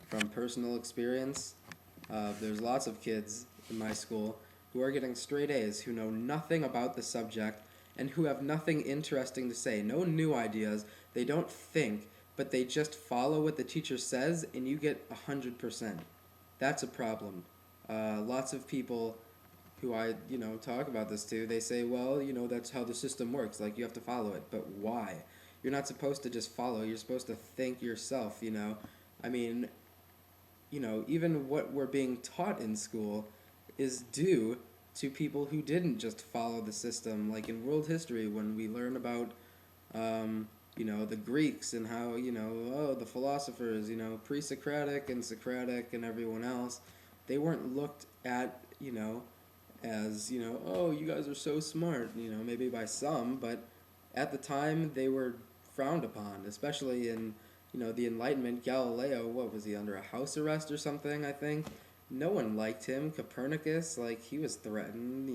From personal experience, there's lots of kids in my school who are getting straight A's who know nothing about the subject and who have nothing interesting to say, no new ideas. They don't think, but they just follow what the teacher says, and you get 100%. That's a problem. Lots of people who I, talk about this to, they say, well, that's how the system works. Like, you have to follow it. But why? You're not supposed to just follow. You're supposed to think yourself. I mean, even what we're being taught in school is due to people who didn't just follow the system. Like in world history, when we learn about, the Greeks and how, the philosophers, pre-Socratic and Socratic and everyone else, they weren't looked at, as, oh, you guys are so smart, maybe by some, but at the time they were frowned upon, especially in, the Enlightenment. Galileo, what was he, under a house arrest or something, I think? No one liked him. Copernicus, like, he was threatened,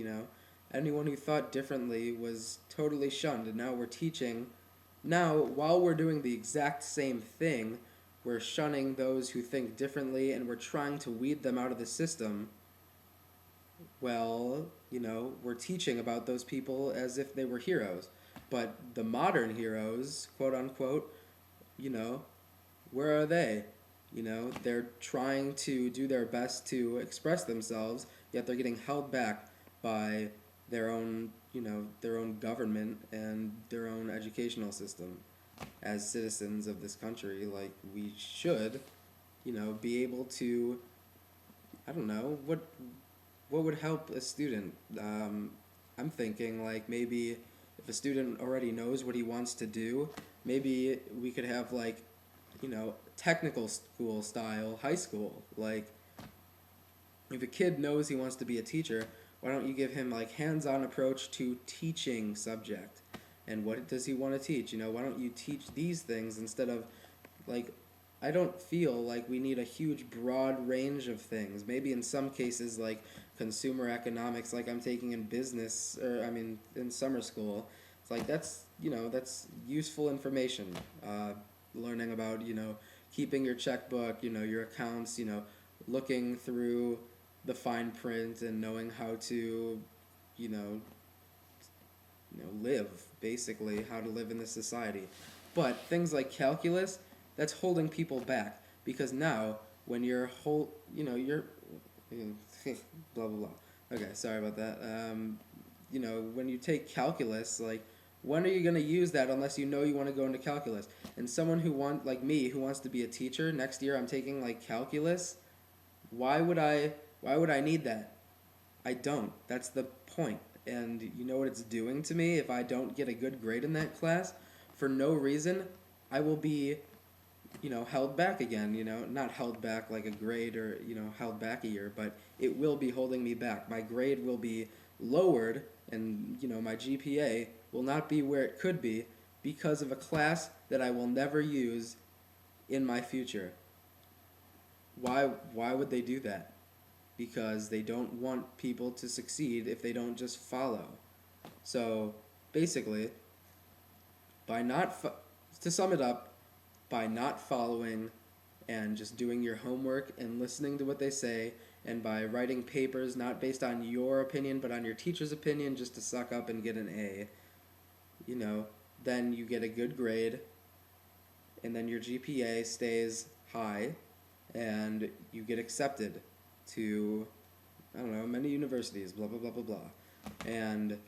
Anyone who thought differently was totally shunned, and now we're teaching. Now, while we're doing the exact same thing, we're shunning those who think differently, and we're trying to weed them out of the system. Well, we're teaching about those people as if they were heroes. But the modern heroes, quote unquote, where are they? They're trying to do their best to express themselves, yet they're getting held back by their own, their own government and their own educational system. As citizens of this country, like, we should, be able to, I don't know, what would help a student? I'm thinking, like, maybe if a student already knows what he wants to do, maybe we could have, like, technical school style high school. Like, if a kid knows he wants to be a teacher, why don't you give him, like, hands-on approach to teaching subject? And what does he want to teach? Why don't you teach these things instead of, like, I don't feel like we need a huge broad range of things. Maybe in some cases, like consumer economics, like I'm taking in business, or I mean in summer school. It's like that's useful information. Learning about keeping your checkbook, your accounts, looking through the fine print and knowing how to, live, basically how to live in this society. But things like calculus, that's holding people back, because now when you're you're blah blah blah. Okay, sorry about that. When you take calculus, like, when are you going to use that unless you know you want to go into calculus? And someone like me, who wants to be a teacher, next year I'm taking, like, calculus. Why would I need that? I don't. That's the point. And you know what it's doing to me if I don't get a good grade in that class? For no reason, I will be, held back again, not held back like a grade, or, held back a year, but it will be holding me back. My grade will be lowered, and, my GPA will not be where it could be because of a class that I will never use in my future. Why would they do that? Because they don't want people to succeed if they don't just follow. So, basically, to sum it up, by not following and just doing your homework and listening to what they say, and by writing papers not based on your opinion but on your teacher's opinion just to suck up and get an A, then you get a good grade, and then your GPA stays high, and you get accepted to, I don't know, many universities, blah, blah, blah, blah, blah. And,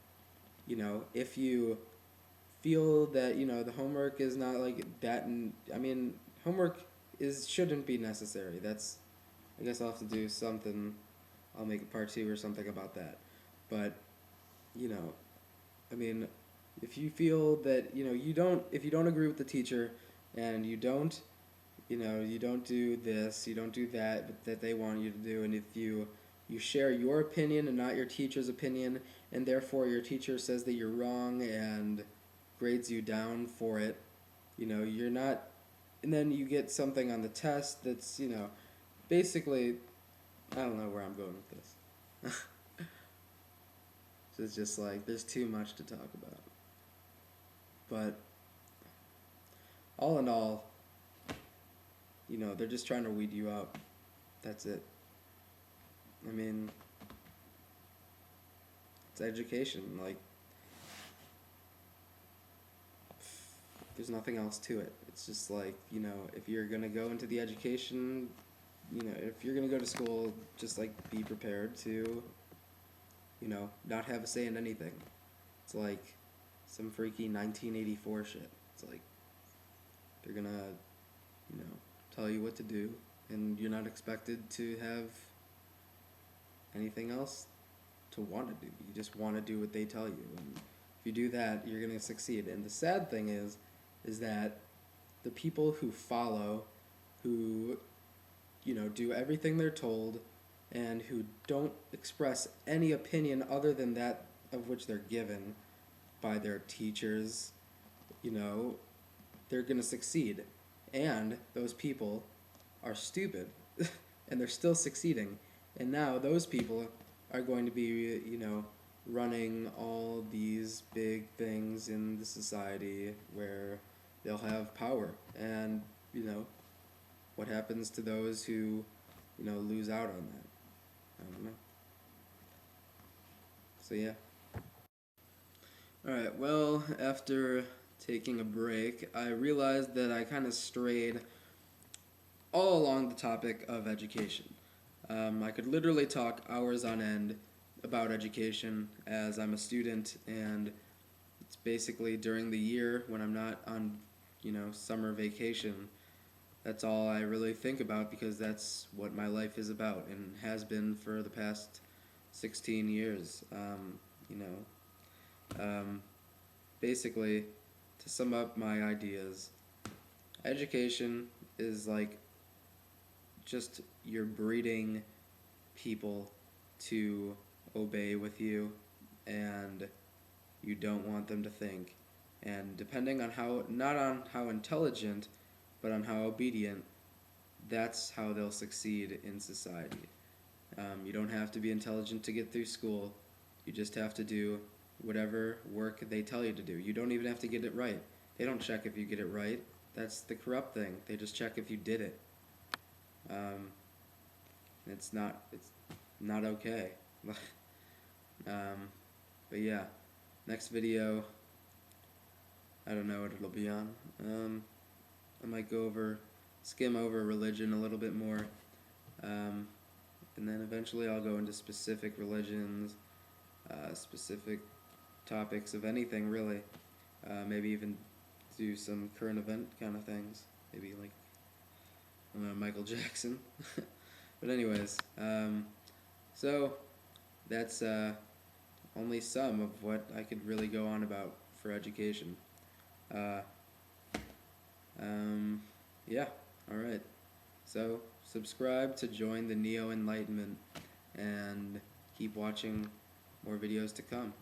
if you feel that, the homework is not like that, and, I mean, homework shouldn't be necessary. I guess I'll have to do something, I'll make a part 2 or something about that. But, I mean, if you feel that, if you don't agree with the teacher, and you don't do this, you don't do that they want you to do, and if you share your opinion and not your teacher's opinion, and therefore your teacher says that you're wrong and grades you down for it, you're not, and then you get something on the test that's, basically, I don't know where I'm going with this. So it's just like, there's too much to talk about. But, all in all, they're just trying to weed you out. That's it. I mean, it's education. Like, there's nothing else to it. It's just like, if you're gonna go into the education, if you're gonna go to school, just like be prepared to, not have a say in anything. It's like some freaky 1984 shit. It's like they're gonna, tell you what to do, and you're not expected to have anything else to want to do. You just want to do what they tell you, and if you do that, you're gonna succeed. And the sad thing is that the people who follow, who do everything they're told, and who don't express any opinion other than that of which they're given by their teachers, they're going to succeed. And those people are stupid, and they're still succeeding. And now those people are going to be, running all these big things in the society where they'll have power. And, what happens to those who, lose out on that? I don't know. So, yeah. Alright, well, after taking a break, I realized that I kind of strayed all along the topic of education. I could literally talk hours on end about education, as I'm a student, and it's basically during the year when I'm not on, summer vacation. That's all I really think about, because that's what my life is about and has been for the past 16 years. Basically, to sum up my ideas, education is like just you're breeding people to obey with you, and you don't want them to think. And depending on not on how intelligent, but on how obedient, that's how they'll succeed in society. You don't have to be intelligent to get through school. You just have to do whatever work they tell you to do. You don't even have to get it right. They don't check if you get it right. That's the corrupt thing. They just check if you did it. It's not okay. But yeah, next video, I don't know what it'll be on. I might skim over religion a little bit more, and then eventually I'll go into specific religions, specific topics of anything really. Maybe even do some current event kind of things. Maybe like, I don't know, Michael Jackson. But anyways, so that's only some of what I could really go on about for education. Yeah, alright. So, subscribe to join the NeoEnlightenment, and keep watching more videos to come.